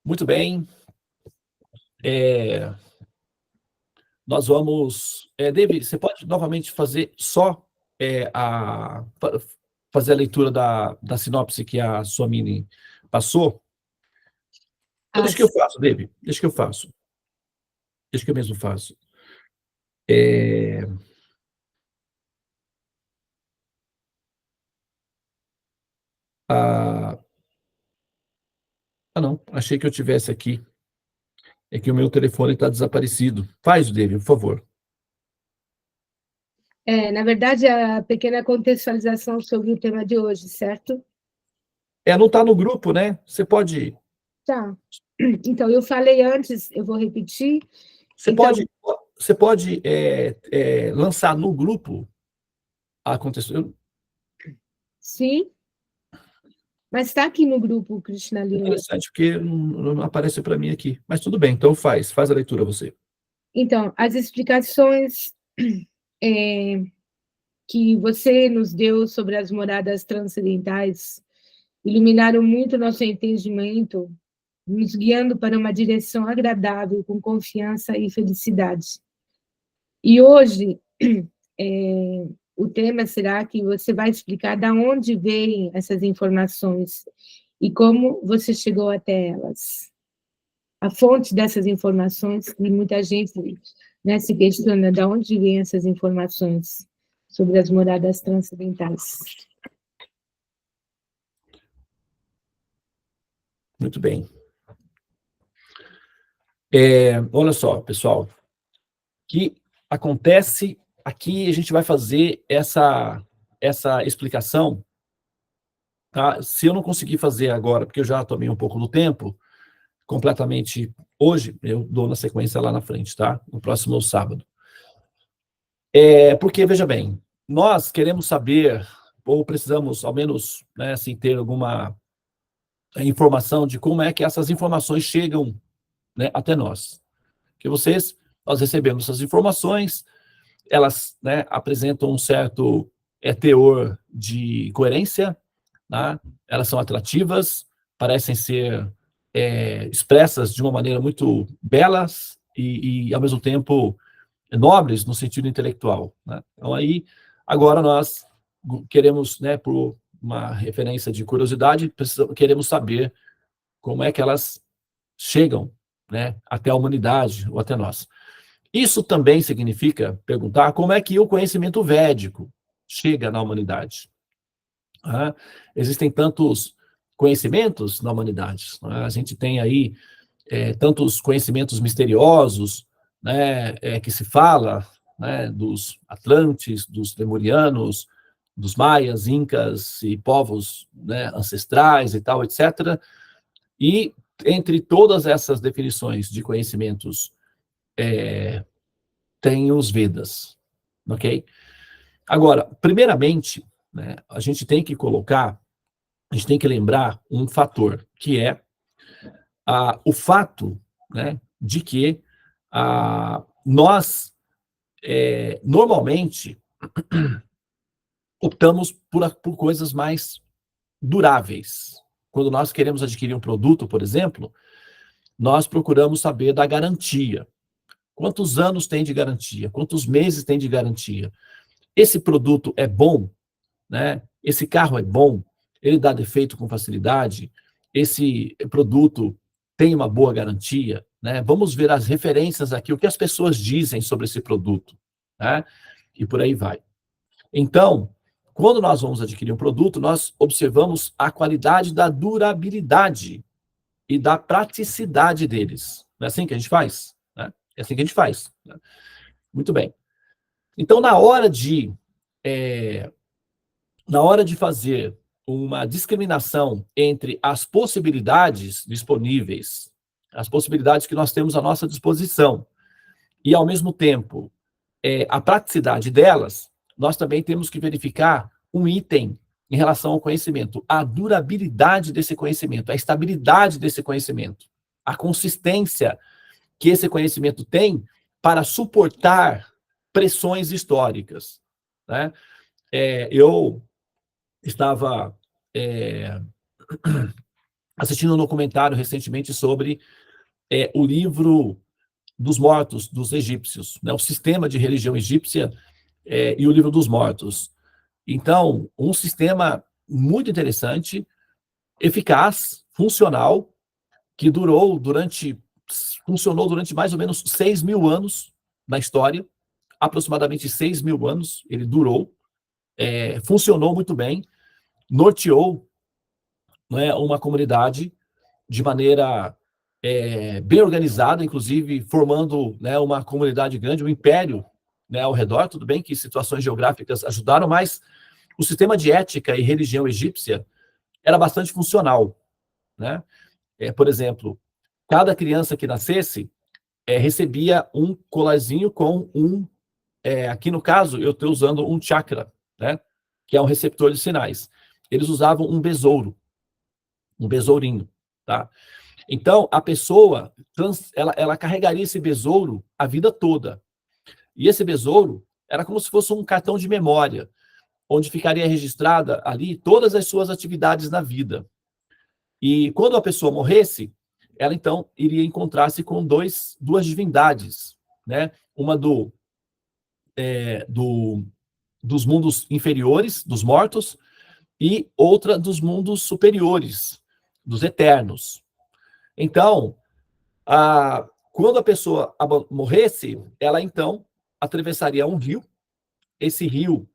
Muito bem. Nós vamos... David, você pode novamente fazer só fazer a leitura da sinopse que a sua mini passou? Deixa que eu faço, David. Deixa que eu faço. Deixa que eu mesmo faço. Não. Achei que eu tivesse aqui. É que o meu telefone está desaparecido. Faz, David, por favor. Na verdade, a pequena contextualização sobre o tema de hoje, certo? Não está no grupo, né? Você pode... Tá. Então, eu falei antes, eu vou repetir. Você pode lançar no grupo a contextualização? Sim. Mas está aqui no grupo, Cristina Lima. Interessante, porque não aparece para mim aqui. Mas tudo bem, então faz a leitura você. Então, as explicações que você nos deu sobre as moradas transcendentais iluminaram muito nosso entendimento, nos guiando para uma direção agradável, com confiança e felicidade. E hoje, o tema será que você vai explicar de onde vêm essas informações e como você chegou até elas. A fonte dessas informações, e muita gente, né, se questiona de onde vêm essas informações sobre as moradas transcendentais. Muito bem. Olha só, pessoal, o que acontece aqui, a gente vai fazer essa explicação, tá? Se eu não conseguir fazer agora, porque eu já tomei um pouco do tempo, completamente hoje, eu dou na sequência lá na frente, tá? No próximo sábado. Porque, veja bem, nós queremos saber, ou precisamos, ao menos, né, assim, ter alguma informação de como é que essas informações chegam, né, até nós. Que nós recebemos essas informações, elas, né, apresentam um certo teor de coerência, né? Elas são atrativas, parecem ser expressas de uma maneira muito belas e ao mesmo tempo, nobres no sentido intelectual, né? Então, aí, agora nós queremos, né, por uma referência de curiosidade, queremos saber como é que elas chegam, né, até a humanidade ou até nós. Isso também significa perguntar como é que o conhecimento védico chega na humanidade. Existem tantos conhecimentos na humanidade. A gente tem aí tantos conhecimentos misteriosos, né, que se fala, né, dos Atlantes, dos Lemurianos, dos Maias, Incas e povos, né, ancestrais e tal, etc. E entre todas essas definições de conhecimentos, tem os Vedas, ok? Agora, primeiramente, né, a gente tem que lembrar um fator, que é o fato, né, de que nós, normalmente, optamos por coisas mais duráveis. Quando nós queremos adquirir um produto, por exemplo, nós procuramos saber da garantia. Quantos anos tem de garantia? Quantos meses tem de garantia? Esse produto é bom, né? Esse carro é bom? Ele dá defeito com facilidade? Esse produto tem uma boa garantia, né? Vamos ver as referências aqui, o que as pessoas dizem sobre esse produto, né? E por aí vai. Então, quando nós vamos adquirir um produto, nós observamos a qualidade da durabilidade e da praticidade deles. Não é assim que a gente faz? Né? É assim que a gente faz. Né? Muito bem. Então, na hora de fazer uma discriminação entre as possibilidades disponíveis, as possibilidades que nós temos à nossa disposição, e, ao mesmo tempo, a praticidade delas, nós também temos que verificar um item em relação ao conhecimento, a durabilidade desse conhecimento, a estabilidade desse conhecimento, a consistência que esse conhecimento tem para suportar pressões históricas, né? Eu estava assistindo um documentário recentemente sobre o livro dos mortos dos egípcios, né? O sistema de religião egípcia e o livro dos mortos. Então, um sistema muito interessante, eficaz, funcional, que funcionou durante mais ou menos 6.000 anos na história, aproximadamente 6.000 anos ele durou, funcionou muito bem, norteou, né, uma comunidade de maneira bem organizada, inclusive formando, né, uma comunidade grande, um império, né, ao redor. Tudo bem que situações geográficas ajudaram, mas o sistema de ética e religião egípcia era bastante funcional, né? Por exemplo, cada criança que nascesse recebia um colarzinho com aqui no caso, eu estou usando um chakra, né? Que é um receptor de sinais. Eles usavam um besourinho, tá? Então, a pessoa, ela carregaria esse besouro a vida toda. E esse besouro era como se fosse um cartão de memória, onde ficaria registrada ali todas as suas atividades na vida. E quando a pessoa morresse, ela então iria encontrar-se com duas divindades, né? Uma dos mundos inferiores, dos mortos, e outra dos mundos superiores, dos eternos. Então, quando a pessoa morresse, ela então atravessaria um rio. Esse rio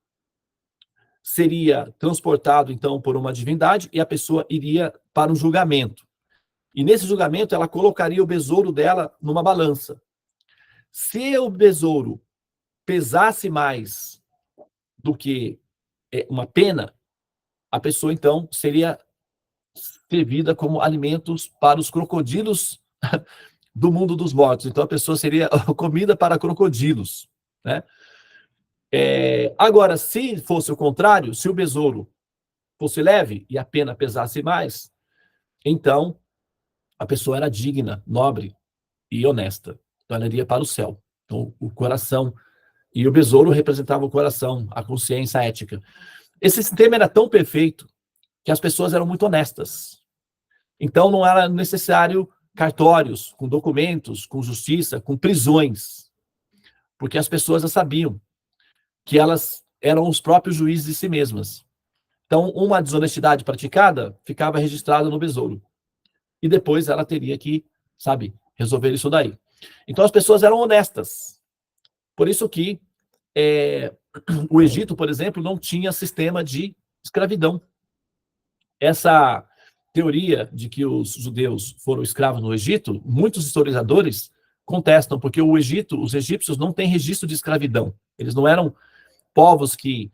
seria transportado então por uma divindade e a pessoa iria para um julgamento. E nesse julgamento ela colocaria o besouro dela numa balança. Se o besouro pesasse mais do que uma pena, a pessoa então seria servida como alimentos para os crocodilos do mundo dos mortos. Então a pessoa seria comida para crocodilos, né? Agora, se fosse o contrário, se o besouro fosse leve e a pena pesasse mais, então a pessoa era digna, nobre e honesta. Então ela iria para o céu. Então o coração, e o besouro representava o coração, a consciência, a ética. Esse sistema era tão perfeito que as pessoas eram muito honestas. Então não era necessário cartórios, com documentos, com justiça, com prisões, porque as pessoas já sabiam que elas eram os próprios juízes de si mesmas. Então, uma desonestidade praticada ficava registrada no besouro. E depois ela teria que, sabe, resolver isso daí. Então, as pessoas eram honestas. Por isso que o Egito, por exemplo, não tinha sistema de escravidão. Essa teoria de que os judeus foram escravos no Egito, muitos historiadores contestam, porque o Egito, os egípcios não têm registro de escravidão. Eles não eram povos que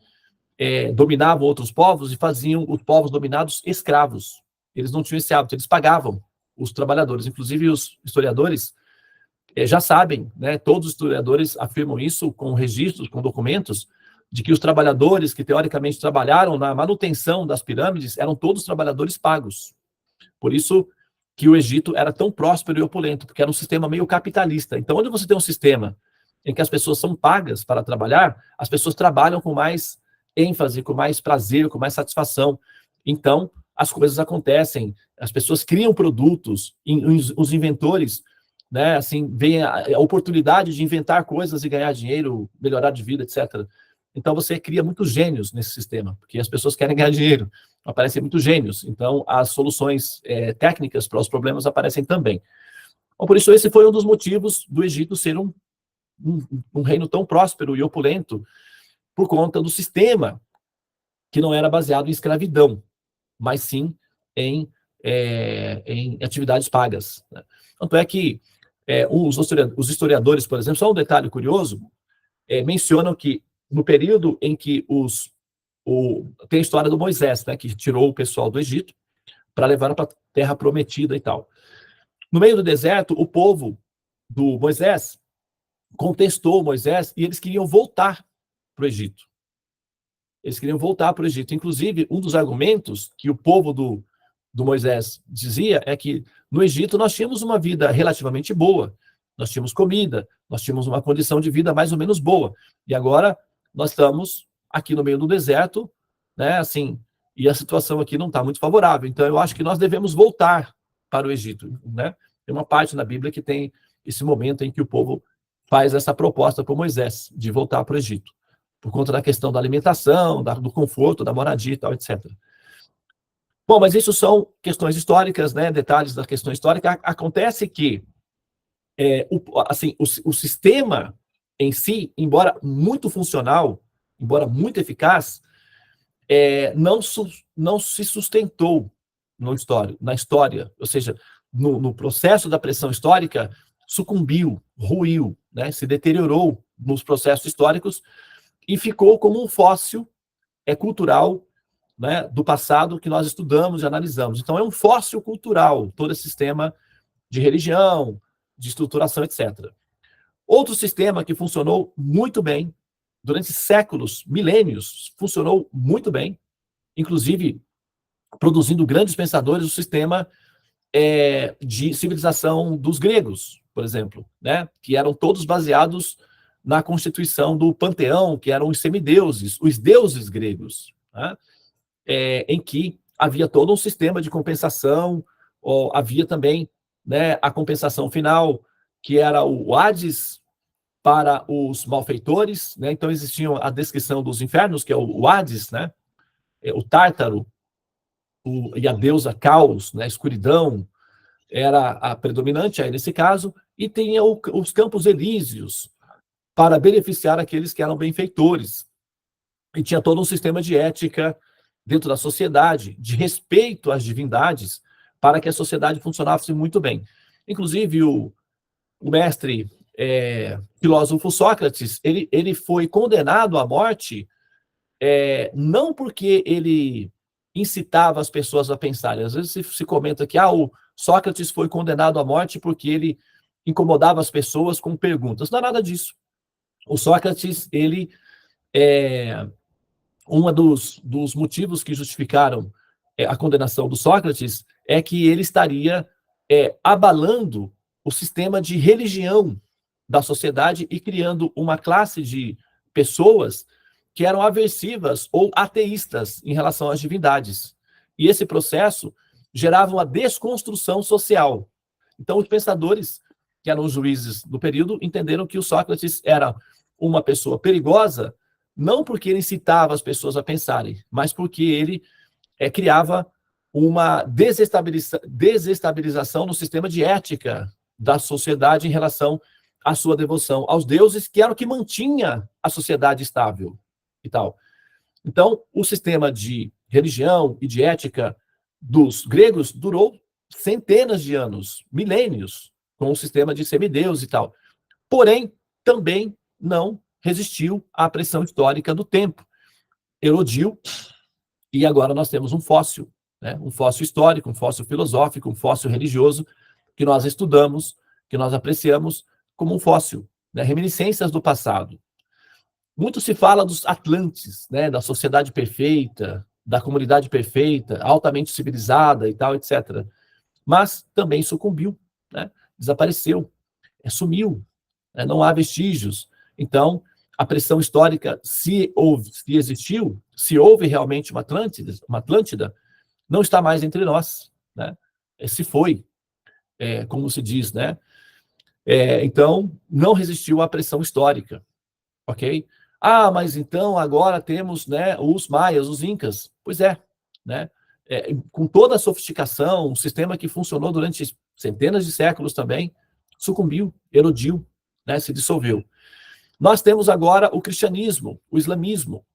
dominavam outros povos e faziam os povos dominados escravos. Eles não tinham esse hábito, eles pagavam os trabalhadores. Inclusive, os historiadores já sabem, né, todos os historiadores afirmam isso com registros, com documentos, de que os trabalhadores que teoricamente trabalharam na manutenção das pirâmides eram todos trabalhadores pagos. Por isso que o Egito era tão próspero e opulento, porque era um sistema meio capitalista. Então, onde você tem um sistema em que as pessoas são pagas para trabalhar, as pessoas trabalham com mais ênfase, com mais prazer, com mais satisfação. Então, as coisas acontecem, as pessoas criam produtos, os inventores, né, assim, veem a oportunidade de inventar coisas e ganhar dinheiro, melhorar de vida, etc. Então, você cria muitos gênios nesse sistema, porque as pessoas querem ganhar dinheiro, aparecem muitos gênios. Então, as soluções técnicas para os problemas aparecem também. Então, por isso, esse foi um dos motivos do Egito ser um reino tão próspero e opulento, por conta do sistema que não era baseado em escravidão, mas sim em atividades pagas. Né? Tanto é que os historiadores, por exemplo, só um detalhe curioso, mencionam que no período em que tem a história do Moisés, né, que tirou o pessoal do Egito para levar para a Terra Prometida e tal. No meio do deserto, o povo do Moisés contestou Moisés e eles queriam voltar para o Egito. Eles queriam voltar para o Egito. Inclusive, um dos argumentos que o povo do Moisés dizia é que no Egito nós tínhamos uma vida relativamente boa, nós tínhamos comida, nós tínhamos uma condição de vida mais ou menos boa. E agora nós estamos aqui no meio do deserto, né, assim, e a situação aqui não está muito favorável. Então, eu acho que nós devemos voltar para o Egito, né? Tem uma parte na Bíblia que tem esse momento em que o povo faz essa proposta para Moisés, de voltar para o Egito, por conta da questão da alimentação, do conforto, da moradia e tal, etc. Bom, mas isso são questões históricas, né? Detalhes da questão histórica. Acontece que o sistema em si, embora muito funcional, embora muito eficaz, não se sustentou na história, ou seja, no processo da pressão histórica, sucumbiu, ruiu, né? Se deteriorou nos processos históricos e ficou como um fóssil cultural, né, do passado que nós estudamos e analisamos. Então, é um fóssil cultural, todo esse sistema de religião, de estruturação, etc. Outro sistema que funcionou muito bem, durante séculos, milênios, funcionou muito bem, inclusive produzindo grandes pensadores, o sistema de civilização dos gregos, por exemplo, né, que eram todos baseados na constituição do panteão, que eram os semideuses, os deuses gregos, né, em que havia todo um sistema de compensação, havia também, né, a compensação final, que era o Hades para os malfeitores, né? Então existia a descrição dos infernos, que é o Hades, né? O Tártaro, e a deusa Caos, né? A escuridão, era a predominante aí nesse caso, e tinha os campos elíseos, para beneficiar aqueles que eram benfeitores. E tinha todo um sistema de ética dentro da sociedade, de respeito às divindades, para que a sociedade funcionasse muito bem. Inclusive, o mestre filósofo Sócrates, ele foi condenado à morte não porque ele incitava as pessoas a pensarem. Às vezes se comenta que o Sócrates foi condenado à morte porque ele incomodava as pessoas com perguntas. Não é nada disso. O Sócrates, ele um dos motivos que justificaram a condenação do Sócrates é que ele estaria abalando o sistema de religião da sociedade e criando uma classe de pessoas que eram aversivas ou ateístas em relação às divindades. E esse processo gerava uma desconstrução social. Então, os pensadores, que eram os juízes do período, entenderam que o Sócrates era uma pessoa perigosa, não porque ele incitava as pessoas a pensarem, mas porque ele criava uma desestabilização no sistema de ética da sociedade em relação à sua devoção aos deuses, que era o que mantinha a sociedade estável e tal. Então, o sistema de religião e de ética dos gregos durou centenas de anos, milênios, com o sistema de semideus e tal. Porém, também não resistiu à pressão histórica do tempo. Erodiu, e agora nós temos um fóssil, né? Um fóssil histórico, um fóssil filosófico, um fóssil religioso, que nós estudamos, que nós apreciamos como um fóssil, né? Reminiscências do passado. Muito se fala dos Atlantes, né? Da sociedade perfeita, da comunidade perfeita, altamente civilizada e tal, etc. Mas também sucumbiu, né? Desapareceu, sumiu, né? Não há vestígios. Então, a pressão histórica, se existiu, se houve realmente uma Atlântida, não está mais entre nós, né? Se foi, como se diz, né? Então, não resistiu à pressão histórica, ok? Mas então agora temos, né, os maias, os incas. Pois é, né? Com toda a sofisticação, um sistema que funcionou durante centenas de séculos também, sucumbiu, erodiu, né, se dissolveu. Nós temos agora o cristianismo, o islamismo.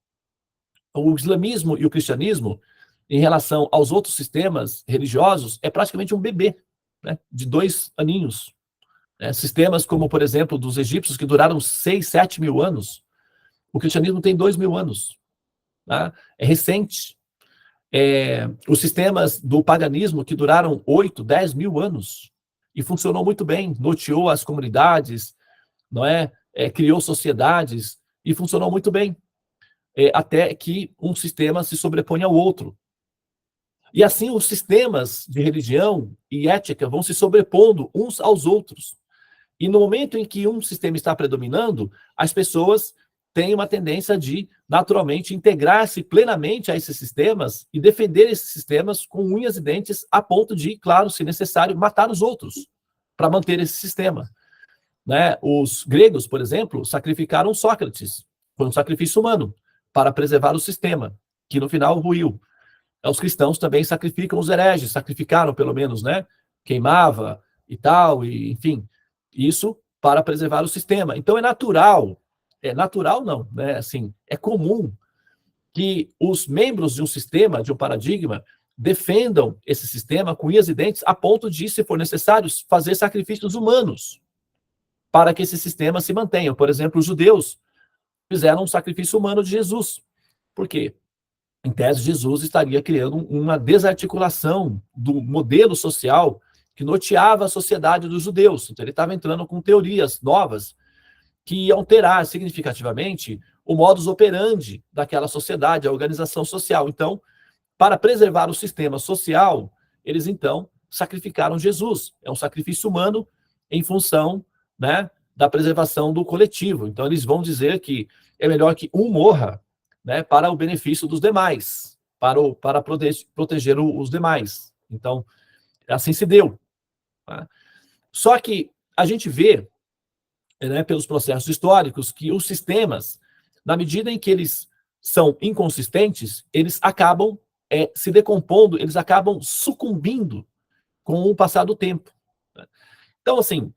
O islamismo e o cristianismo, em relação aos outros sistemas religiosos, é praticamente um bebê, né, de 2 aninhos. Sistemas como, por exemplo, dos egípcios, que duraram 6, 7 mil anos. O cristianismo tem 2.000 anos. Tá? É recente. Os sistemas do paganismo, que duraram 8, 10 mil anos, e funcionou muito bem, norteou as comunidades, não é? Criou sociedades, e funcionou muito bem, até que um sistema se sobrepõe ao outro. E assim os sistemas de religião e ética vão se sobrepondo uns aos outros. E no momento em que um sistema está predominando, as pessoas têm uma tendência de, naturalmente, integrar-se plenamente a esses sistemas e defender esses sistemas com unhas e dentes, a ponto de, claro, se necessário, matar os outros para manter esse sistema. Né? Os gregos, por exemplo, sacrificaram Sócrates. Foi um sacrifício humano para preservar o sistema, que no final ruiu. Os cristãos também sacrificam os hereges, sacrificaram pelo menos, né? Queimava e tal, e enfim, isso para preservar o sistema. Então é natural não, né? Assim, é comum que os membros de um sistema, de um paradigma, defendam esse sistema com unhas e dentes, a ponto de, se for necessário, fazer sacrifícios humanos para que esse sistema se mantenha. Por exemplo, os judeus fizeram um sacrifício humano de Jesus. Por quê? Em tese, Jesus estaria criando uma desarticulação do modelo social que norteava a sociedade dos judeus. Então, ele estava entrando com teorias novas que iam alterar significativamente o modus operandi daquela sociedade, a organização social. Então, para preservar o sistema social, eles, então, sacrificaram Jesus. É um sacrifício humano em função, né, da preservação do coletivo. Então, eles vão dizer que é melhor que um morra, né, para o benefício dos demais, para proteger os demais. Então, assim se deu. Tá? Só que a gente vê, né, pelos processos históricos, que os sistemas, na medida em que eles são inconsistentes, eles acabam se decompondo, eles acabam sucumbindo com o passar do tempo. Então, assim,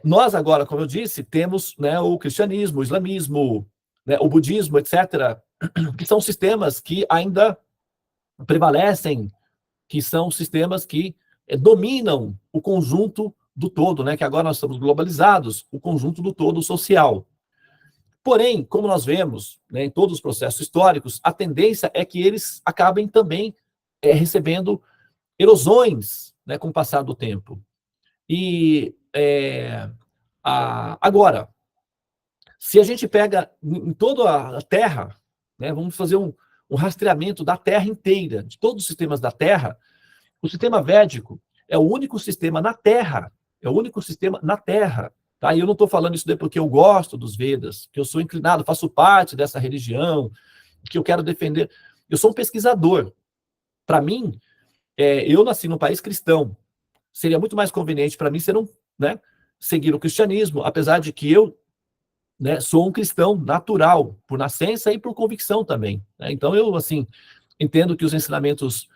nós agora, como eu disse, temos, né, o cristianismo, o islamismo, né, o budismo, etc., que são sistemas que ainda prevalecem, que são sistemas que dominam o conjunto do todo, né, que agora nós estamos globalizados, o conjunto do todo social. Porém, como nós vemos, né, em todos os processos históricos, a tendência é que eles acabem também recebendo erosões, né, com o passar do tempo. E agora, se a gente pega em toda a Terra, né, vamos fazer um rastreamento da Terra inteira, de todos os sistemas da Terra, o sistema védico é o único sistema na Terra, tá? E eu não estou falando isso daí porque eu gosto dos Vedas, que eu sou inclinado, faço parte dessa religião, que eu quero defender. Eu sou um pesquisador. Para mim, eu nasci num país cristão. Seria muito mais conveniente para mim seguir o cristianismo, apesar de que eu, né, sou um cristão natural, por nascença e por convicção também. Né? Então, eu, assim, entendo que os ensinamentos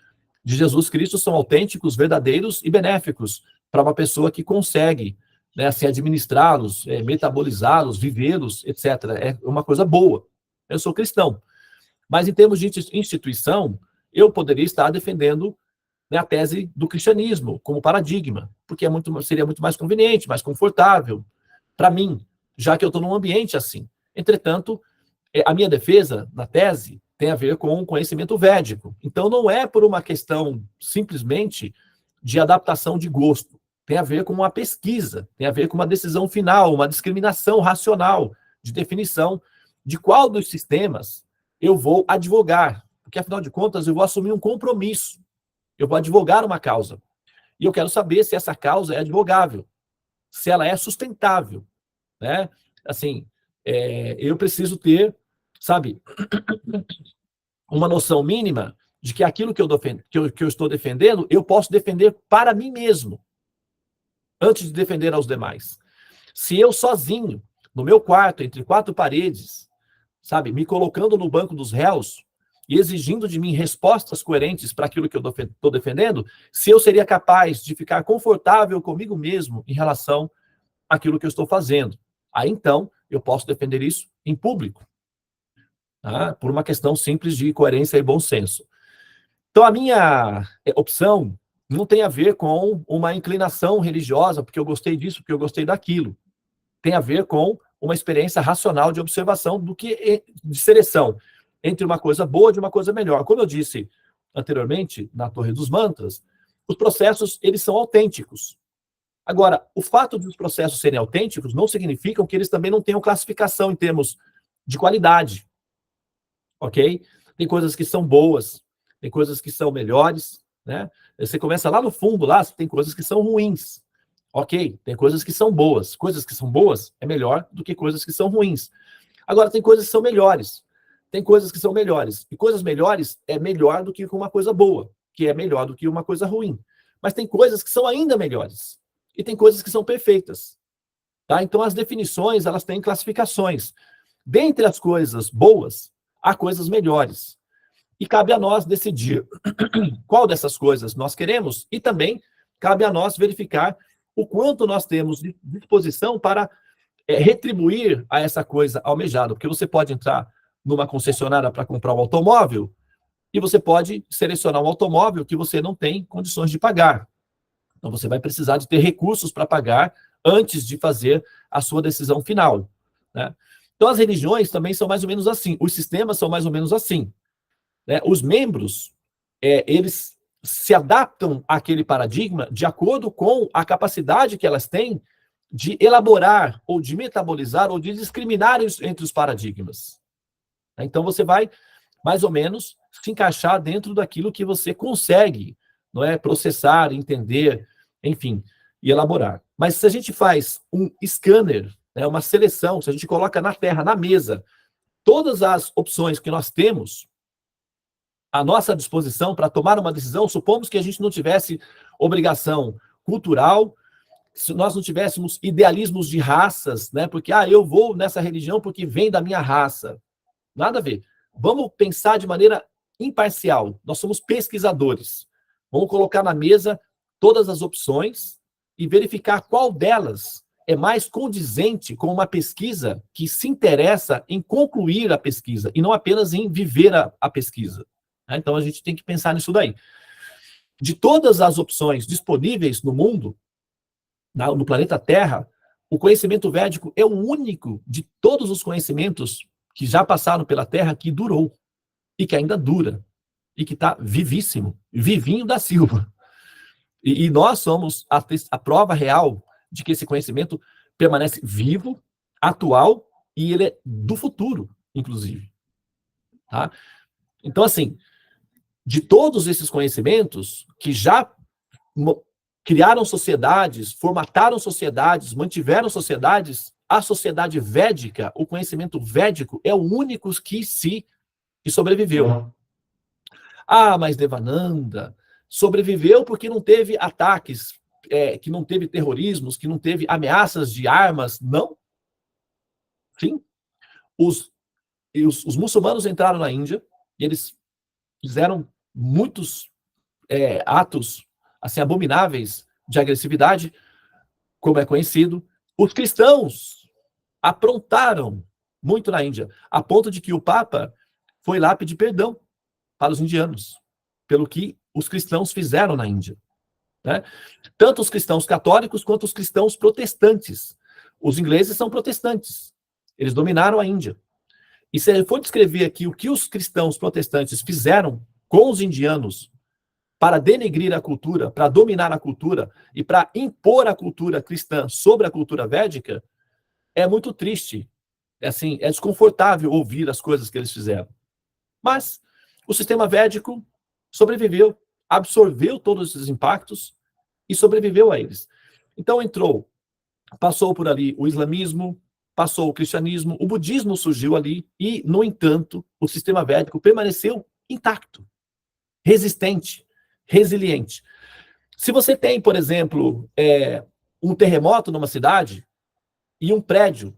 de Jesus Cristo são autênticos, verdadeiros e benéficos para uma pessoa que consegue, né, assim, administrá-los, metabolizá-los, vivê-los, etc. É uma coisa boa. Eu sou cristão. Mas, em termos de instituição, eu poderia estar defendendo, né, a tese do cristianismo como paradigma, porque seria muito mais conveniente, mais confortável para mim, já que eu estou num ambiente assim. Entretanto, a minha defesa na tese tem a ver com o conhecimento védico. Então, não é por uma questão simplesmente de adaptação de gosto. Tem a ver com uma pesquisa, tem a ver com uma decisão final, uma discriminação racional de definição de qual dos sistemas eu vou advogar. Porque, afinal de contas, eu vou assumir um compromisso. Eu vou advogar uma causa. E eu quero saber se essa causa é advogável, se ela é sustentável. Né? Assim, eu preciso ter, sabe, uma noção mínima de que aquilo que eu estou defendendo, eu posso defender para mim mesmo, antes de defender aos demais. Se eu sozinho, no meu quarto, entre quatro paredes, sabe, me colocando no banco dos réus e exigindo de mim respostas coerentes para aquilo que eu estou defendendo, se eu seria capaz de ficar confortável comigo mesmo em relação àquilo que eu estou fazendo. Aí, então, eu posso defender isso em público, tá? Por uma questão simples de coerência e bom senso. Então, a minha opção não tem a ver com uma inclinação religiosa, porque eu gostei disso, porque eu gostei daquilo. Tem a ver com uma experiência racional de observação de seleção entre uma coisa boa e uma coisa melhor. Como eu disse anteriormente, na Torre dos Mantras, os processos, eles são autênticos. Agora, o fato de os processos serem autênticos não significa que eles também não tenham classificação em termos de qualidade, ok? Tem coisas que são boas, tem coisas que são melhores, né? Você começa lá no fundo, lá tem coisas que são ruins, ok? Tem coisas que são boas. Coisas que são boas é melhor do que coisas que são ruins. Agora, tem coisas que são melhores. Tem coisas que são melhores. E coisas melhores é melhor do que uma coisa boa, que é melhor do que uma coisa ruim. Mas tem coisas que são ainda melhores. E tem coisas que são perfeitas. Tá? Então, as definições, elas têm classificações. Dentre as coisas boas, há coisas melhores. E cabe a nós decidir qual dessas coisas nós queremos e também cabe a nós verificar o quanto nós temos de disposição para retribuir a essa coisa almejada. Porque você pode entrar numa concessionária para comprar um automóvel e você pode selecionar um automóvel que você não tem condições de pagar. Então, você vai precisar de ter recursos para pagar antes de fazer a sua decisão final, né? Então, as religiões também são mais ou menos assim. Os sistemas são mais ou menos assim, né? Os membros, eles se adaptam àquele paradigma de acordo com a capacidade que elas têm de elaborar, ou de metabolizar, ou de discriminar entre os paradigmas. Então, você vai, mais ou menos, se encaixar dentro daquilo que você consegue, não é, processar, entender, enfim, e elaborar. Mas se a gente faz um scanner, né, uma seleção, se a gente coloca na terra, na mesa, todas as opções que nós temos à nossa disposição para tomar uma decisão, supomos que a gente não tivesse obrigação cultural, se nós não tivéssemos idealismos de raças, né, porque, eu vou nessa religião porque vem da minha raça. Nada a ver. Vamos pensar de maneira imparcial. Nós somos pesquisadores. Vamos colocar na mesa todas as opções e verificar qual delas é mais condizente com uma pesquisa que se interessa em concluir a pesquisa e não apenas em viver a pesquisa. Então, a gente tem que pensar nisso daí. De todas as opções disponíveis no mundo, no planeta Terra, o conhecimento védico é o único de todos os conhecimentos que já passaram pela Terra que durou e que ainda dura e que está vivíssimo, vivinho da Silva. E nós somos a prova real de que esse conhecimento permanece vivo, atual, e ele é do futuro, inclusive. Tá? Então, assim, de todos esses conhecimentos que já criaram sociedades, formataram sociedades, mantiveram sociedades, a sociedade védica, o conhecimento védico, é o único que sobreviveu. Mas Devananda sobreviveu porque não teve ataques, que não teve terrorismos, que não teve ameaças de armas. Não. Sim. Os muçulmanos entraram na Índia e eles fizeram muitos atos assim, abomináveis de agressividade, como é conhecido. Os cristãos aprontaram muito na Índia, a ponto de que o Papa foi lá pedir perdão para os indianos, pelo que os cristãos fizeram na Índia. Né? Tanto os cristãos católicos quanto os cristãos protestantes. Os ingleses são protestantes. Eles dominaram a Índia. E se for descrever aqui o que os cristãos protestantes fizeram com os indianos para denegrir a cultura, para dominar a cultura e para impor a cultura cristã sobre a cultura védica, é muito triste. Assim, é desconfortável ouvir as coisas que eles fizeram. Mas o sistema védico sobreviveu, absorveu todos esses impactos e sobreviveu a eles. Então passou por ali o islamismo, passou o cristianismo, o budismo surgiu ali e, no entanto, o sistema védico permaneceu intacto, resistente, resiliente. Se você tem, por exemplo, um terremoto numa cidade e um prédio,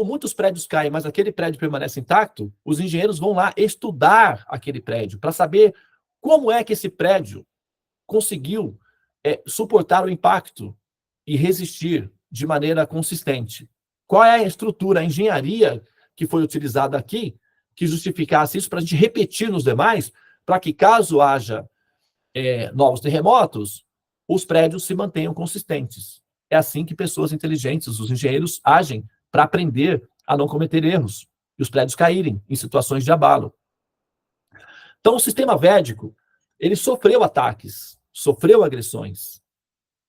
muitos prédios caem, mas aquele prédio permanece intacto, os engenheiros vão lá estudar aquele prédio para saber como é que esse prédio conseguiu suportar o impacto e resistir de maneira consistente. Qual é a estrutura, a engenharia que foi utilizada aqui que justificasse isso para a gente repetir nos demais, para que caso haja novos terremotos, os prédios se mantenham consistentes. É assim que pessoas inteligentes, os engenheiros, agem para aprender a não cometer erros e os prédios caírem em situações de abalo. Então, o sistema védico, ele sofreu ataques, sofreu agressões.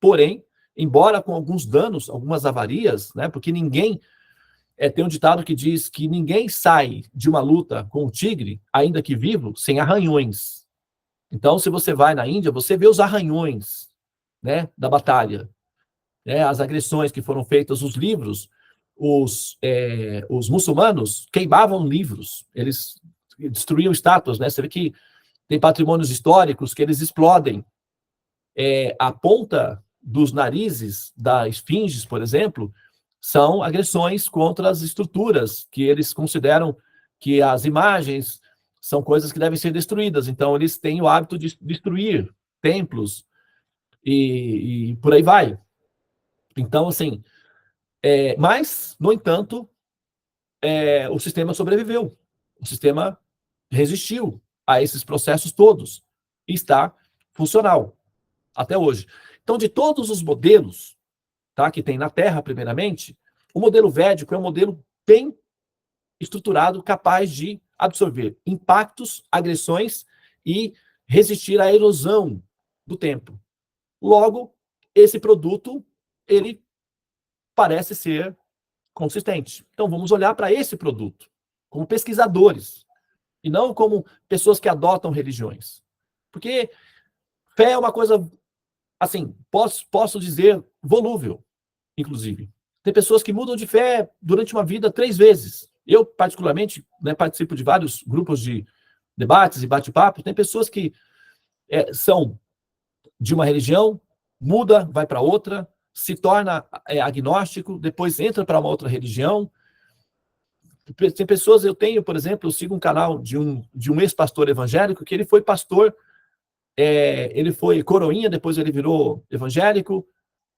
Porém, embora com alguns danos, algumas avarias, né, porque ninguém... tem um ditado que diz que ninguém sai de uma luta com o tigre, ainda que vivo, sem arranhões. Então, se você vai na Índia, você vê os arranhões, né, da batalha, né, as agressões que foram feitas, os livros os muçulmanos queimavam livros, eles destruíam estátuas, né? Você vê que tem patrimônios históricos que eles explodem. A ponta dos narizes da esfinges, por exemplo, são agressões contra as estruturas, que eles consideram que as imagens são coisas que devem ser destruídas. Então, eles têm o hábito de destruir templos e por aí vai. Então, assim, mas, no entanto, o sistema sobreviveu. O sistema resistiu a esses processos todos e está funcional até hoje. Então, de todos os modelos, tá, que tem na Terra, primeiramente, o modelo védico é um modelo bem estruturado, capaz de absorver impactos, agressões e resistir à erosão do tempo. Logo, esse produto, ele parece ser consistente. Então, vamos olhar para esse produto como pesquisadores e não como pessoas que adotam religiões. Porque fé é uma coisa, assim, posso dizer, volúvel, inclusive. Tem pessoas que mudam de fé durante uma vida 3 vezes. Eu, particularmente, né, participo de vários grupos de debates e bate-papo. Tem pessoas que são de uma religião, muda, vai para outra, se torna agnóstico, depois entra para uma outra religião. Tem pessoas, por exemplo, eu sigo um canal de um ex-pastor evangélico, que ele foi pastor, ele foi coroinha, depois ele virou evangélico,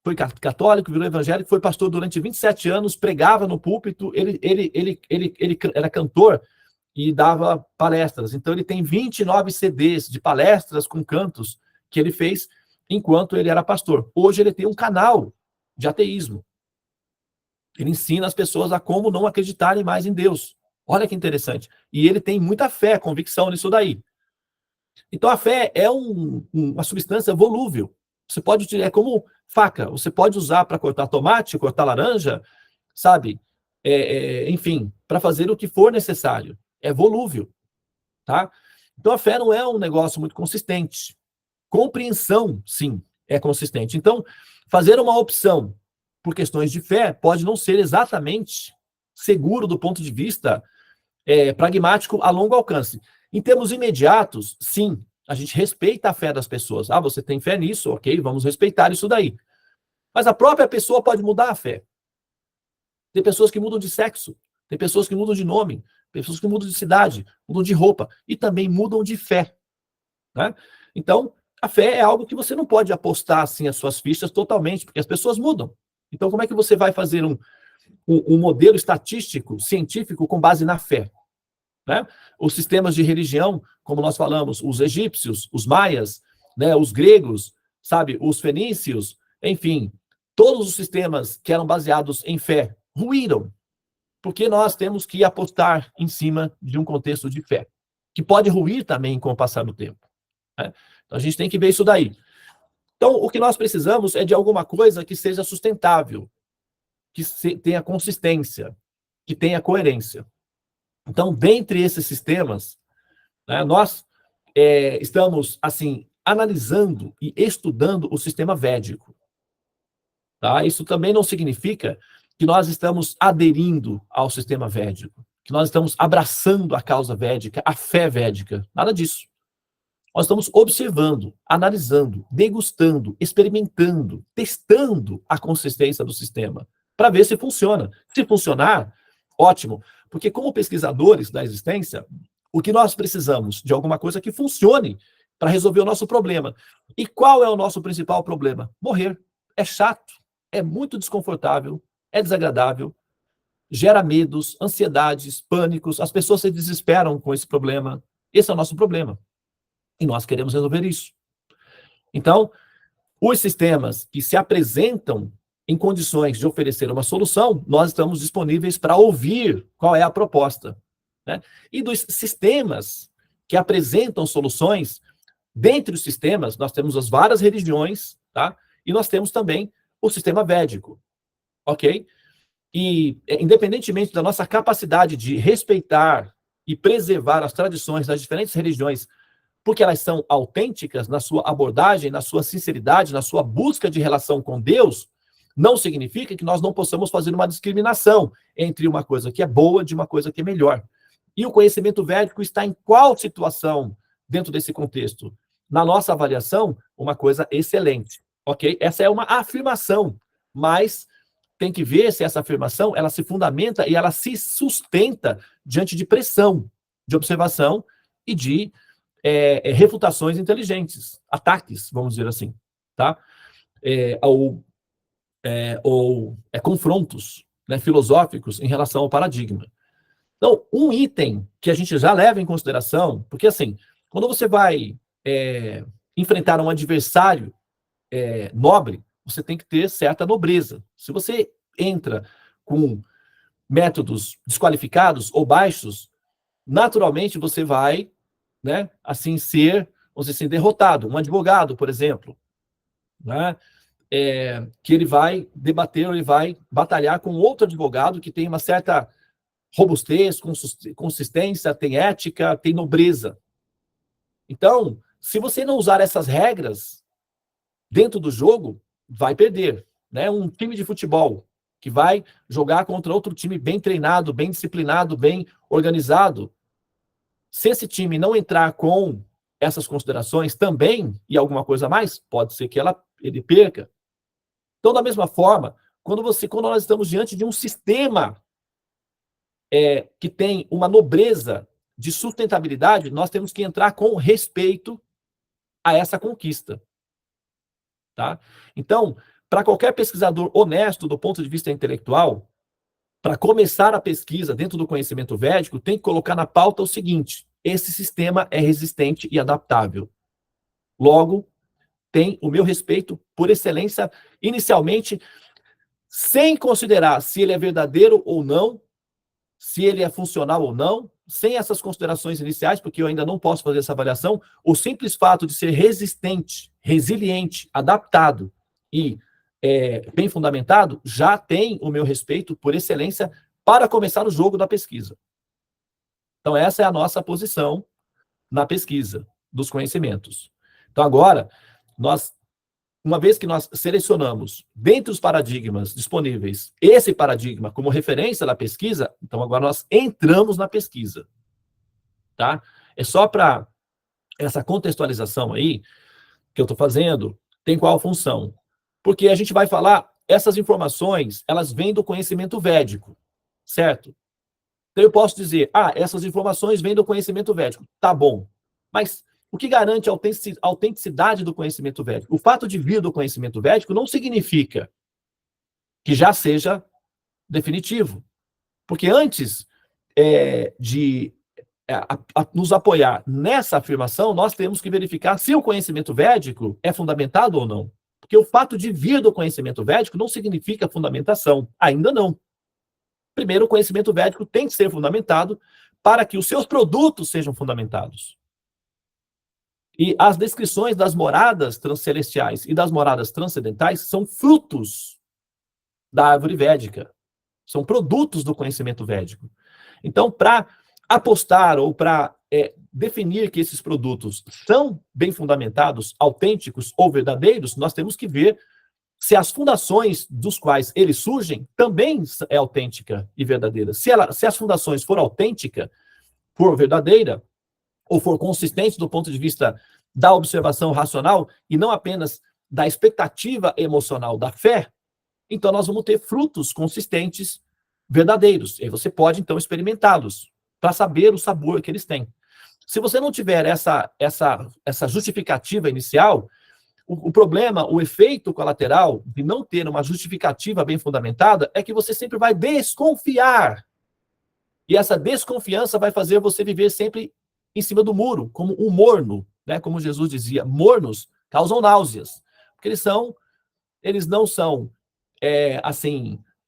foi católico, virou evangélico, foi pastor durante 27 anos, pregava no púlpito, ele era cantor e dava palestras. Então, ele tem 29 CDs de palestras com cantos que ele fez enquanto ele era pastor. Hoje, ele tem um canal de ateísmo. Ele ensina as pessoas a como não acreditarem mais em Deus. Olha que interessante. E ele tem muita fé, convicção nisso daí. Então, a fé é uma substância volúvel. Você pode, é como faca, você pode usar para cortar tomate, cortar laranja, sabe? Enfim, para fazer o que for necessário. É volúvel, tá? Então, a fé não é um negócio muito consistente. Compreensão, sim, é consistente. Então, fazer uma opção por questões de fé pode não ser exatamente seguro do ponto de vista pragmático a longo alcance. Em termos imediatos, sim, a gente respeita a fé das pessoas. Ah, você tem fé nisso? Ok, vamos respeitar isso daí. Mas a própria pessoa pode mudar a fé. Tem pessoas que mudam de sexo, tem pessoas que mudam de nome, pessoas que mudam de cidade, mudam de roupa e também mudam de fé, né? Então, a fé é algo que você não pode apostar assim as suas fichas totalmente, porque as pessoas mudam. Então, como é que você vai fazer um modelo estatístico, científico, com base na fé? Né? Os sistemas de religião, como nós falamos, os egípcios, os maias, né, os gregos, sabe, os fenícios, enfim, todos os sistemas que eram baseados em fé ruíram, porque nós temos que apostar em cima de um contexto de fé, que pode ruir também com o passar do tempo, né? Então, a gente tem que ver isso daí. Então, o que nós precisamos é de alguma coisa que seja sustentável, que tenha consistência, que tenha coerência. Então, dentre esses sistemas, né, nós estamos, assim, analisando e estudando o sistema védico. Tá? Isso também não significa que nós estamos aderindo ao sistema védico, que nós estamos abraçando a causa védica, a fé védica. Nada disso. Nós estamos observando, analisando, degustando, experimentando, testando a consistência do sistema, para ver se funciona. Se funcionar, ótimo. Porque como pesquisadores da existência, o que nós precisamos de alguma coisa que funcione para resolver o nosso problema. E qual é o nosso principal problema? Morrer. É chato, é muito desconfortável, é desagradável, gera medos, ansiedades, pânicos, as pessoas se desesperam com esse problema. Esse é o nosso problema. E nós queremos resolver isso. Então, os sistemas que se apresentam em condições de oferecer uma solução, nós estamos disponíveis para ouvir qual é a proposta, né? E dos sistemas que apresentam soluções, dentre os sistemas, nós temos as várias religiões, tá? E nós temos também o sistema védico, ok? E, independentemente da nossa capacidade de respeitar e preservar as tradições das diferentes religiões, porque elas são autênticas na sua abordagem, na sua sinceridade, na sua busca de relação com Deus, não significa que nós não possamos fazer uma discriminação entre uma coisa que é boa de uma coisa que é melhor. E o conhecimento védico está em qual situação dentro desse contexto? Na nossa avaliação, uma coisa excelente, ok? Essa é uma afirmação, mas tem que ver se essa afirmação ela se fundamenta e ela se sustenta diante de pressão, de observação e de refutações inteligentes, ataques, vamos dizer assim, tá? Ou confrontos, né, filosóficos em relação ao paradigma. Então, um item que a gente já leva em consideração, porque assim, quando você vai enfrentar um adversário nobre, você tem que ter certa nobreza. Se você entra com métodos desqualificados ou baixos, naturalmente você vai, né, assim, ser, vamos dizer assim, derrotado. Um advogado, por exemplo, né, que ele vai debater, ele vai batalhar com outro advogado que tem uma certa robustez, consistência, tem ética, tem nobreza. Então, se você não usar essas regras dentro do jogo, vai perder. Né? Um time de futebol que vai jogar contra outro time bem treinado, bem disciplinado, bem organizado, se esse time não entrar com essas considerações também, e alguma coisa a mais, pode ser que ele perca. Então, da mesma forma, quando nós estamos diante de um sistema que tem uma nobreza de sustentabilidade, nós temos que entrar com respeito a essa conquista. Tá? Então, para qualquer pesquisador honesto do ponto de vista intelectual, para começar a pesquisa dentro do conhecimento védico, tem que colocar na pauta o seguinte: esse sistema é resistente e adaptável. Logo, tem o meu respeito por excelência, inicialmente, sem considerar se ele é verdadeiro ou não, se ele é funcional ou não, sem essas considerações iniciais, porque eu ainda não posso fazer essa avaliação, o simples fato de ser resistente, resiliente, adaptado e bem fundamentado, já tem o meu respeito por excelência para começar o jogo da pesquisa. Então, essa é a nossa posição na pesquisa dos conhecimentos. Então, agora, uma vez que nós selecionamos, dentre os paradigmas disponíveis, esse paradigma como referência da pesquisa, então agora nós entramos na pesquisa. Tá? É só para essa contextualização aí que eu estou fazendo, tem qual função? Porque a gente vai falar, essas informações, elas vêm do conhecimento védico, certo? Então eu posso dizer, essas informações vêm do conhecimento védico. Tá bom. Mas o que garante a autenticidade do conhecimento védico? O fato de vir do conhecimento védico não significa que já seja definitivo. Porque antes de nos apoiar nessa afirmação, nós temos que verificar se o conhecimento védico é fundamentado ou não. Porque o fato de vir do conhecimento védico não significa fundamentação. Ainda não. Primeiro, o conhecimento védico tem que ser fundamentado para que os seus produtos sejam fundamentados. E as descrições das moradas transcelestiais e das moradas transcendentais são frutos da árvore védica. São produtos do conhecimento védico. Então, para apostar ou para definir que esses produtos são bem fundamentados, autênticos ou verdadeiros, nós temos que ver se as fundações dos quais eles surgem também é autêntica e verdadeira. Se as fundações for autêntica, for verdadeira, ou for consistente do ponto de vista da observação racional e não apenas da expectativa emocional da fé, então nós vamos ter frutos consistentes, verdadeiros. E aí você pode, então, experimentá-los para saber o sabor que eles têm. Se você não tiver essa justificativa inicial, o problema, o efeito colateral de não ter uma justificativa bem fundamentada é que você sempre vai desconfiar. E essa desconfiança vai fazer você viver sempre em cima do muro, como um morno, né? Como Jesus dizia, mornos causam náuseas. Porque eles não são, eles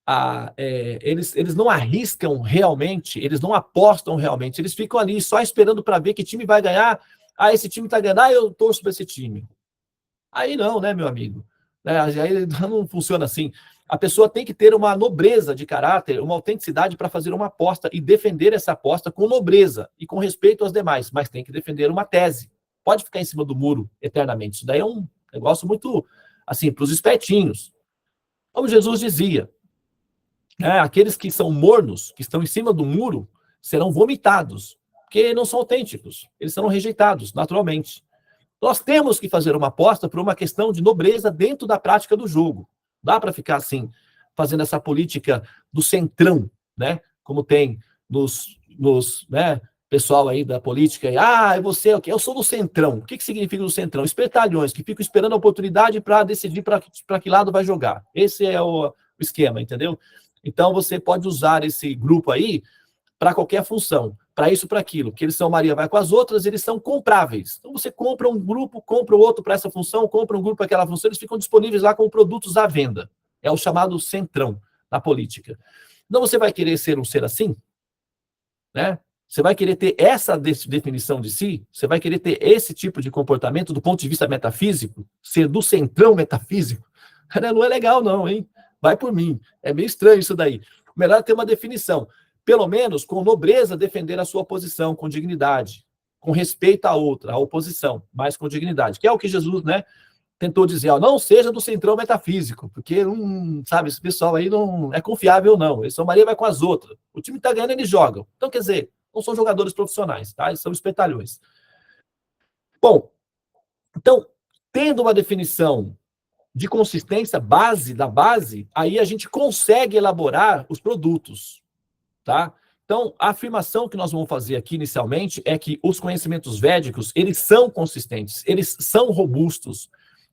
não arriscam realmente, eles não apostam realmente, eles ficam ali só esperando para ver que time vai ganhar. Esse time está ganhando, eu torço para esse time. Aí não, né, meu amigo? Aí não funciona assim. A pessoa tem que ter uma nobreza de caráter, uma autenticidade para fazer uma aposta e defender essa aposta com nobreza e com respeito aos demais, mas tem que defender uma tese. Pode ficar em cima do muro eternamente. Isso daí é um negócio muito, assim, para os espertinhos. Como Jesus dizia, aqueles que são mornos, que estão em cima do muro, serão vomitados, porque não são autênticos, eles serão rejeitados, naturalmente. Nós temos que fazer uma aposta por uma questão de nobreza dentro da prática do jogo. Dá para ficar assim, fazendo essa política do centrão, né? Como tem nos pessoal aí da política, e você é o quê? Eu sou do centrão. O que significa do centrão? Espertalhões, que ficam esperando a oportunidade para decidir para que lado vai jogar. Esse é o esquema, entendeu? Então, você pode usar esse grupo aí para qualquer função, para isso, para aquilo, que eles são Maria vai com as outras, eles são compráveis. Então, você compra um grupo, compra o outro para essa função, compra um grupo para aquela função, eles ficam disponíveis lá com produtos à venda. É o chamado centrão na política. Então, você vai querer ser um ser assim? Né? Você vai querer ter essa definição de si? Você vai querer ter esse tipo de comportamento do ponto de vista metafísico? Ser do centrão metafísico? Não é legal não, hein? Vai por mim. É meio estranho isso daí. Melhor ter uma definição. Pelo menos com nobreza defender a sua posição, com dignidade, com respeito à outra, à oposição, mas com dignidade. Que é o que Jesus, tentou dizer, não seja do centrão metafísico, porque, sabe, esse pessoal aí não é confiável, não. Eles são Maria vai com as outras. O time tá ganhando, eles jogam. Então, quer dizer, não são jogadores profissionais, tá? Eles são espertalhões. Bom, então, tendo uma definição de consistência, da base, aí a gente consegue elaborar os produtos, tá? Então, a afirmação que nós vamos fazer aqui inicialmente é que os conhecimentos védicos, eles são consistentes, eles são robustos,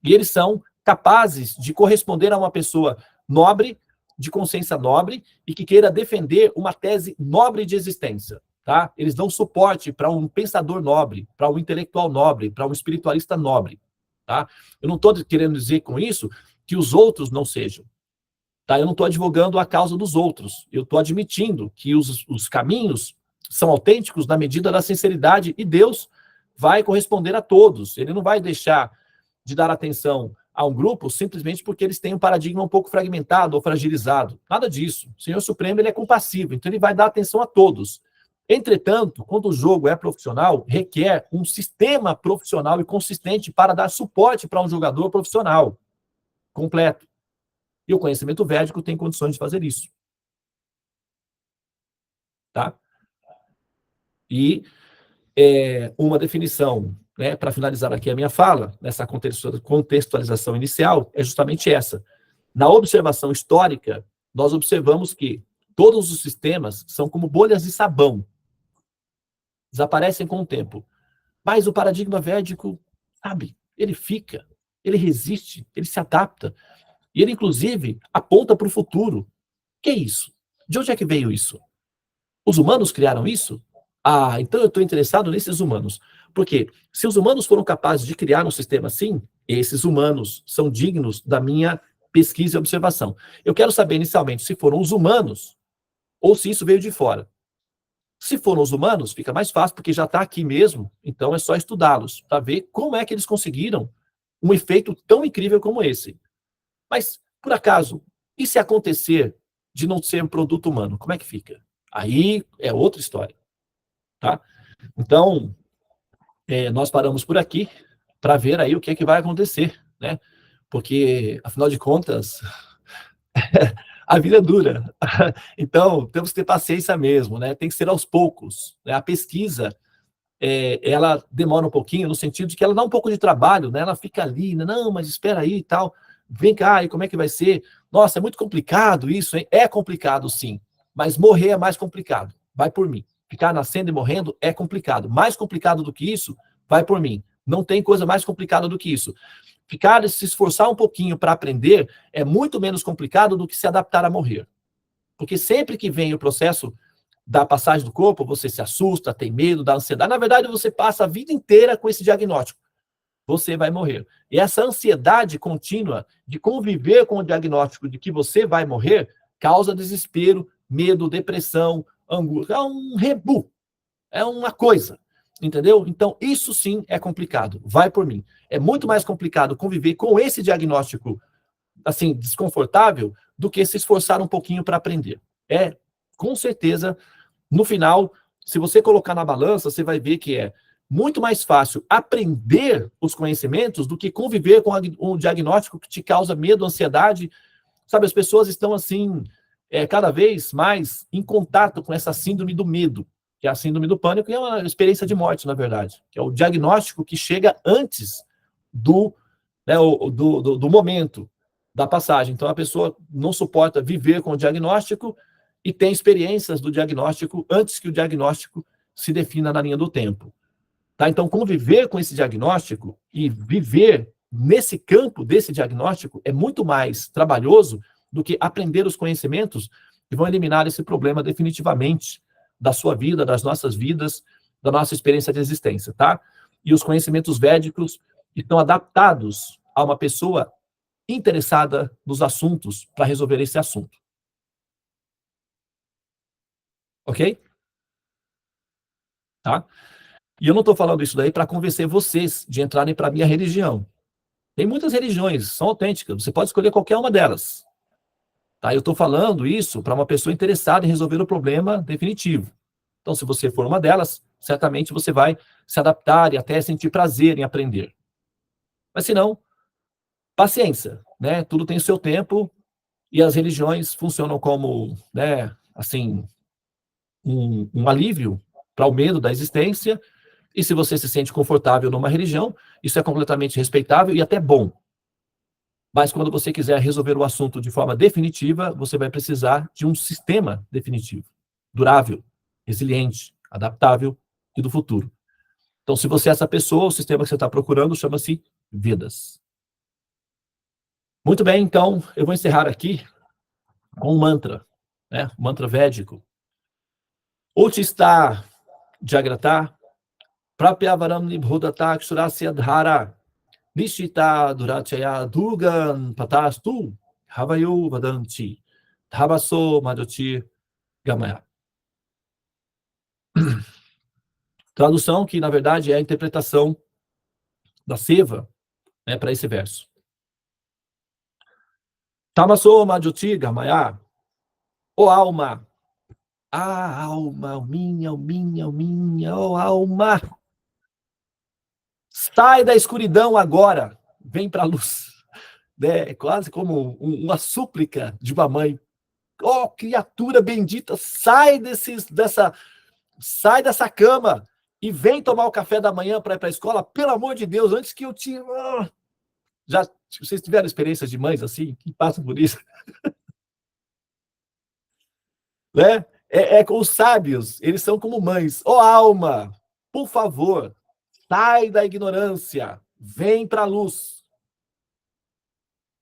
e eles são capazes de corresponder a uma pessoa nobre, de consciência nobre, e que queira defender uma tese nobre de existência, tá? Eles dão suporte para um pensador nobre, para um intelectual nobre, para um espiritualista nobre, tá? Eu não estou querendo dizer com isso que os outros não sejam, tá? Eu não estou advogando a causa dos outros, eu estou admitindo que os caminhos são autênticos na medida da sinceridade, e Deus vai corresponder a todos, ele não vai deixar de dar atenção a um grupo simplesmente porque eles têm um paradigma um pouco fragmentado ou fragilizado. Nada disso. O Senhor Supremo, ele é compassivo, então ele vai dar atenção a todos. Entretanto, quando o jogo é profissional, requer um sistema profissional e consistente para dar suporte para um jogador profissional completo. E o conhecimento védico tem condições de fazer isso. Tá? E uma definição, para finalizar aqui a minha fala, nessa contextualização inicial, é justamente essa. Na observação histórica, nós observamos que todos os sistemas são como bolhas de sabão. Desaparecem com o tempo. Mas o paradigma védico, sabe, ele fica, ele resiste, ele se adapta. E ele, inclusive, aponta para o futuro. O que é isso? De onde é que veio isso? Os humanos criaram isso? Então eu estou interessado nesses humanos. Porque se os humanos foram capazes de criar um sistema assim, esses humanos são dignos da minha pesquisa e observação. Eu quero saber inicialmente se foram os humanos ou se isso veio de fora. Se foram os humanos, fica mais fácil, porque já está aqui mesmo, então é só estudá-los, para ver como é que eles conseguiram um efeito tão incrível como esse. Mas, por acaso, e se acontecer de não ser um produto humano, como é que fica? Aí é outra história. Tá? Então, nós paramos por aqui para ver aí o que é que vai acontecer, né? Porque, afinal de contas, a vida é dura. Então, temos que ter paciência mesmo, né? Tem que ser aos poucos. Né? A pesquisa, ela demora um pouquinho, no sentido de que ela dá um pouco de trabalho, né? Ela fica ali, não, mas espera aí e tal. Vem cá, e como é que vai ser? Nossa, é muito complicado isso, hein? É complicado, sim. Mas morrer é mais complicado. Vai por mim. Ficar nascendo e morrendo é complicado. Mais complicado do que isso, vai por mim. Não tem coisa mais complicada do que isso. Se esforçar um pouquinho para aprender é muito menos complicado do que se adaptar a morrer. Porque sempre que vem o processo da passagem do corpo, você se assusta, tem medo, dá ansiedade. Na verdade, você passa a vida inteira com esse diagnóstico. Você vai morrer. E essa ansiedade contínua de conviver com o diagnóstico de que você vai morrer causa desespero, medo, depressão, angústia. É um rebu. É uma coisa. Entendeu? Então, isso sim é complicado. Vai por mim. É muito mais complicado conviver com esse diagnóstico, assim, desconfortável, do que se esforçar um pouquinho para aprender. Com certeza, no final, se você colocar na balança, você vai ver que é muito mais fácil aprender os conhecimentos do que conviver com um diagnóstico que te causa medo, ansiedade, Sabe, as pessoas estão assim, cada vez mais em contato com essa síndrome do medo, que é a síndrome do pânico, e é uma experiência de morte, na verdade, que é o diagnóstico que chega antes do, né, do momento da passagem. Então, a pessoa não suporta viver com o diagnóstico e tem experiências do diagnóstico antes que o diagnóstico se defina na linha do tempo. Tá? Então, conviver com esse diagnóstico e viver nesse campo desse diagnóstico é muito mais trabalhoso do que aprender os conhecimentos que vão eliminar esse problema definitivamente da sua vida, das nossas vidas, da nossa experiência de existência, tá? E os conhecimentos védicos estão adaptados a uma pessoa interessada nos assuntos para resolver esse assunto. Ok? Tá? E eu não estou falando isso daí para convencer vocês de entrarem para a minha religião. Tem muitas religiões, são autênticas, você pode escolher qualquer uma delas. Tá? Eu estou falando isso para uma pessoa interessada em resolver o problema definitivo. Então, se você for uma delas, certamente você vai se adaptar e até sentir prazer em aprender. Mas se não, paciência, né? Tudo tem o seu tempo e as religiões funcionam como, né, assim, um alívio para o medo da existência. E se você se sente confortável numa religião, isso é completamente respeitável e até bom. Mas quando você quiser resolver o assunto de forma definitiva, você vai precisar de um sistema definitivo, durável, resiliente, adaptável e do futuro. Então, se você é essa pessoa, o sistema que você está procurando chama-se Vedas. Muito bem, então, eu vou encerrar aqui com um mantra, né? Um mantra védico. Uchista Jagrata, Prapyavaram Nibhodata Kshurasya Dhara, Nishita Durachaya Durgan Patastu, Havayu Vadanti, Dhabaso Madhoti Gamaya. Tradução que, na verdade, é a interpretação da Seva, né, para esse verso. Tamaso Madhoti Gamaya, ó alma, ó alma, sai da escuridão agora, vem para a luz. É quase como uma súplica de uma mãe. Ó, criatura bendita, sai dessa cama e vem tomar o café da manhã para ir para a escola, pelo amor de Deus, antes que eu te... Já vocês tiveram experiências de mães assim, que passam por isso? Né? Com os sábios, eles são como mães. Ó alma, por favor, sai da ignorância, vem para a luz.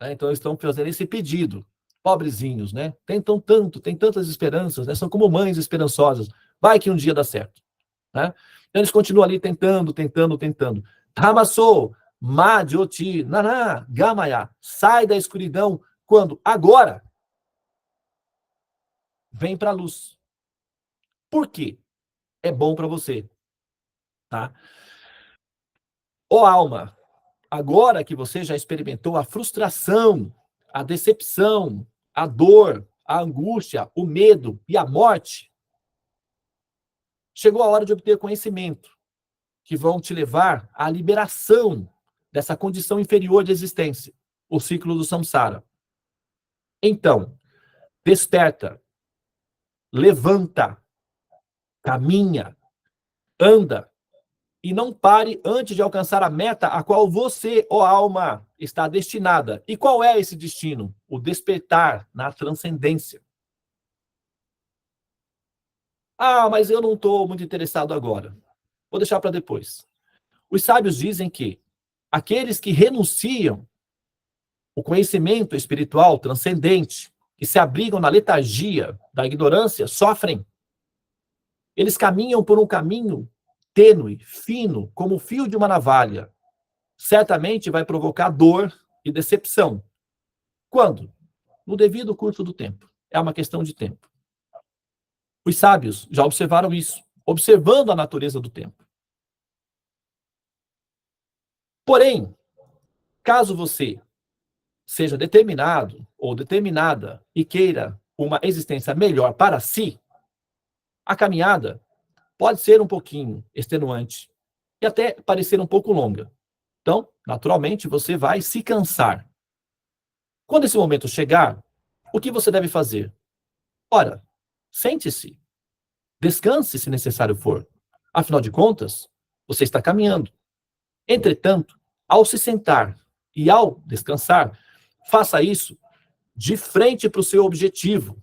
Então, eles estão fazendo esse pedido. Pobrezinhos, né? Tentam tanto, têm tantas esperanças, né? São como mães esperançosas. Vai que um dia dá certo. Né? Então, eles continuam ali tentando. Tamasso, Madhyoti, Naná, Gamaya. Sai da escuridão. Quando? Agora. Vem para a luz. Por quê? É bom para você. Tá? Ó alma, agora que você já experimentou a frustração, a decepção, a dor, a angústia, o medo e a morte, chegou a hora de obter conhecimento que vão te levar à liberação dessa condição inferior de existência, o ciclo do samsara. Então, desperta, levanta, caminha, anda, e não pare antes de alcançar a meta a qual você, ó alma, está destinada. E qual é esse destino? O despertar na transcendência. Ah, mas eu não estou muito interessado agora. Vou deixar para depois. Os sábios dizem que aqueles que renunciam o conhecimento espiritual transcendente, que se abrigam na letargia da ignorância, sofrem. Eles caminham por um caminho tênue, fino, como o fio de uma navalha. Certamente vai provocar dor e decepção. Quando? No devido curso do tempo. É uma questão de tempo. Os sábios já observaram isso, observando a natureza do tempo. Porém, caso você seja determinado ou determinada e queira uma existência melhor para si, a caminhada pode ser um pouquinho extenuante e até parecer um pouco longa. Então, naturalmente, você vai se cansar. Quando esse momento chegar, O que você deve fazer? Ora, sente-se, descanse se necessário for. Afinal de contas, você está caminhando. Entretanto, ao se sentar e ao descansar, faça isso de frente para o seu objetivo.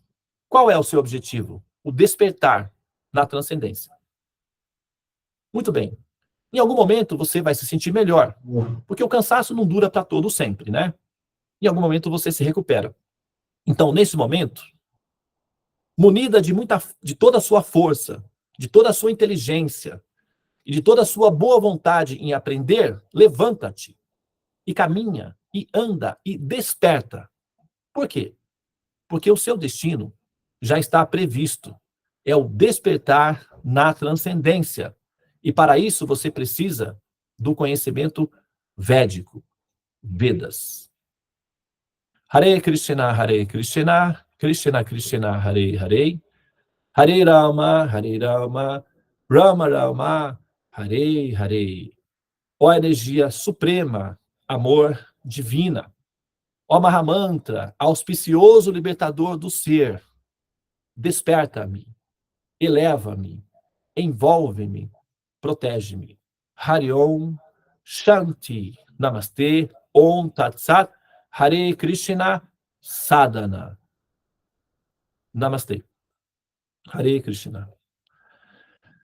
Qual é o seu objetivo? O despertar na transcendência. Muito bem. Em algum momento você vai se sentir melhor, porque o cansaço não dura para todo sempre, né? Em algum momento você se recupera. Então, nesse momento, munida de toda a sua força, de toda a sua inteligência e de toda a sua boa vontade em aprender, levanta-te e caminha e anda e desperta. Por quê? Porque o seu destino já está previsto. É o despertar na transcendência. E para isso você precisa do conhecimento védico, Vedas. Hare Krishna, Krishna Krishna, Hare Hare, Hare Rama, Rama Rama, Hare Hare. Ó energia suprema, amor divina. Ó Mahamantra, auspicioso libertador do ser, desperta-me, eleva-me, envolve-me, protege-me. Hari Om, Shanti, Namastê, Om Tat Sat, Hare Krishna, Sadhana. Namastê. Hare Krishna.